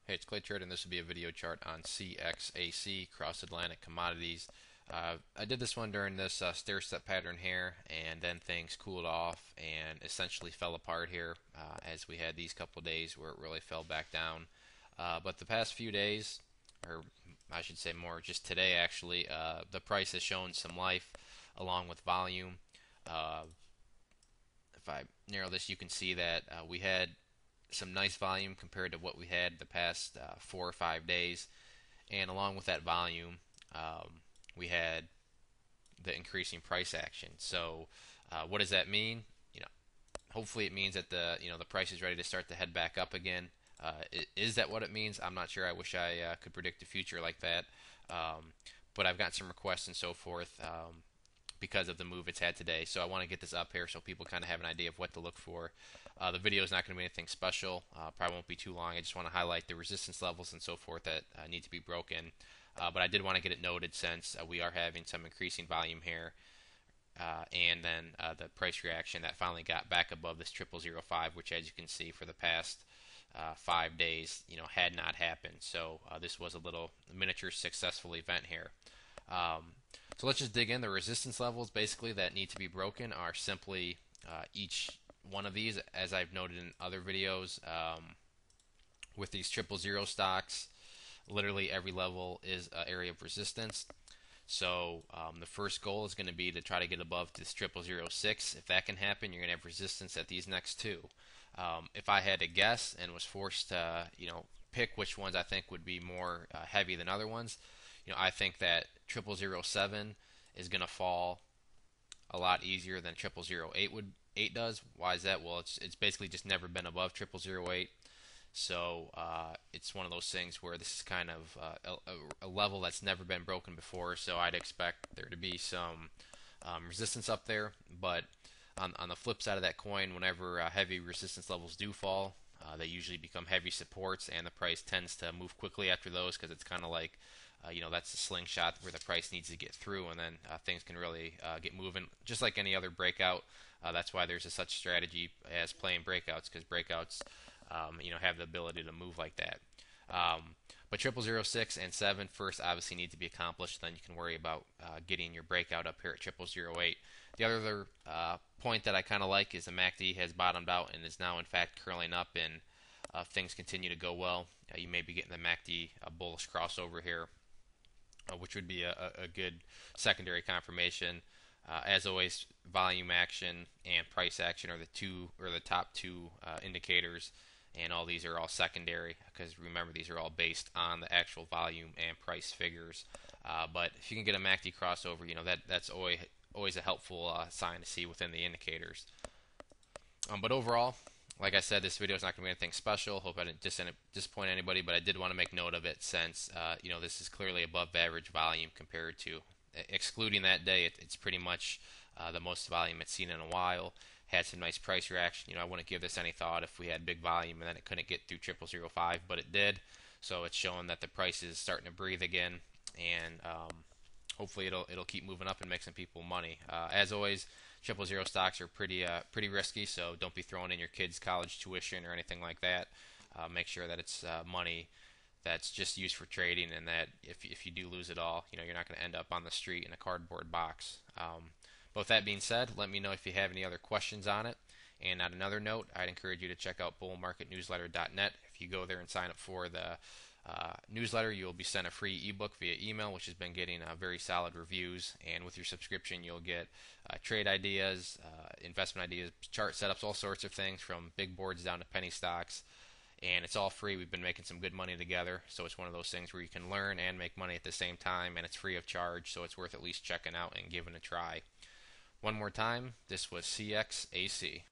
Hey, it's Clay Trader, and this will be a video chart on CXAC, Cross Atlantic Commodities. I did this one during this stair-step pattern here, and then things cooled off and essentially fell apart here as we had these couple days where it really fell back down. But the past few days, or I should say more just today actually, the price has shown some life along with volume. Uh, if I narrow this, you can see that we had some nice volume compared to what we had the past 4 or 5 days. And along with that volume, we had the increasing price action. So, what does that mean? You know, hopefully it means that the price is ready to start to head back up again. Is that what it means? I'm not sure. I wish I could predict the future like that. But I've got some requests and so forth. Because of the move it's had today. So I want to get this up here so people kind of have an idea of what to look for. The video is not going to be anything special. Probably won't be too long. I just want to highlight the resistance levels and so forth that need to be broken. But I did want to get it noted since we are having some increasing volume here. And then the price reaction that finally got back above this 0005, which as you can see for the past 5 days, had not happened. So this was a little miniature successful event here. So let's just dig in. The resistance levels basically that need to be broken are simply each one of these, as I've noted in other videos. With these 000 stocks, literally every level is an area of resistance. So the first goal is going to be to try to get above this 0006. If that can happen, you're going to have resistance at these next two. If I had to guess and was forced to, pick which ones I think would be more heavy than other ones, I think that 0007 is going to fall a lot easier than 0008 does. Why is that? Well, it's basically just never been above 0008. So it's one of those things where this is kind of a level that's never been broken before. So I'd expect there to be some resistance up there. But on the flip side of that coin, whenever heavy resistance levels do fall, they usually become heavy supports, and the price tends to move quickly after those because it's kind of like that's the slingshot where the price needs to get through, and then things can really get moving, just like any other breakout. That's why there's such strategy as playing breakouts, because breakouts, have the ability to move like that. But 0006 and 7 first obviously need to be accomplished. Then you can worry about getting your breakout up here at 0008. The other point that I kind of like is the MACD has bottomed out and is now in fact curling up, and things continue to go well. You may be getting the MACD bullish crossover here, which would be a good secondary confirmation. As always, volume action and price action are the top two indicators, and all these are all secondary because remember these are all based on the actual volume and price figures. But if you can get a MACD crossover, that's always a helpful sign to see within the indicators. But overall, like I said, this video is not going to be anything special. Hope I didn't disappoint anybody, but I did want to make note of it since this is clearly above average volume compared to, excluding that day, it's pretty much the most volume it's seen in a while. Had some nice price reaction. I wouldn't give this any thought if we had big volume and then it couldn't get through 0005, but it did. So it's showing that the price is starting to breathe again, and hopefully it'll keep moving up and make some people money. As always, 000 stocks are pretty risky, so don't be throwing in your kids' college tuition or anything like that. Make sure that it's money that's just used for trading, and that if you do lose it all, you're not going to end up on the street in a cardboard box. But with that being said, let me know if you have any other questions on it. And on another note, I'd encourage you to check out bullmarketnewsletter.net. If you go there and sign up for the newsletter, you'll be sent a free ebook via email, which has been getting very solid reviews. And with your subscription, you'll get trade ideas, investment ideas, chart setups, all sorts of things from big boards down to penny stocks. And it's all free. We've been making some good money together, so it's one of those things where you can learn and make money at the same time, and it's free of charge, so it's worth at least checking out and giving a try. One more time, this was CXAC.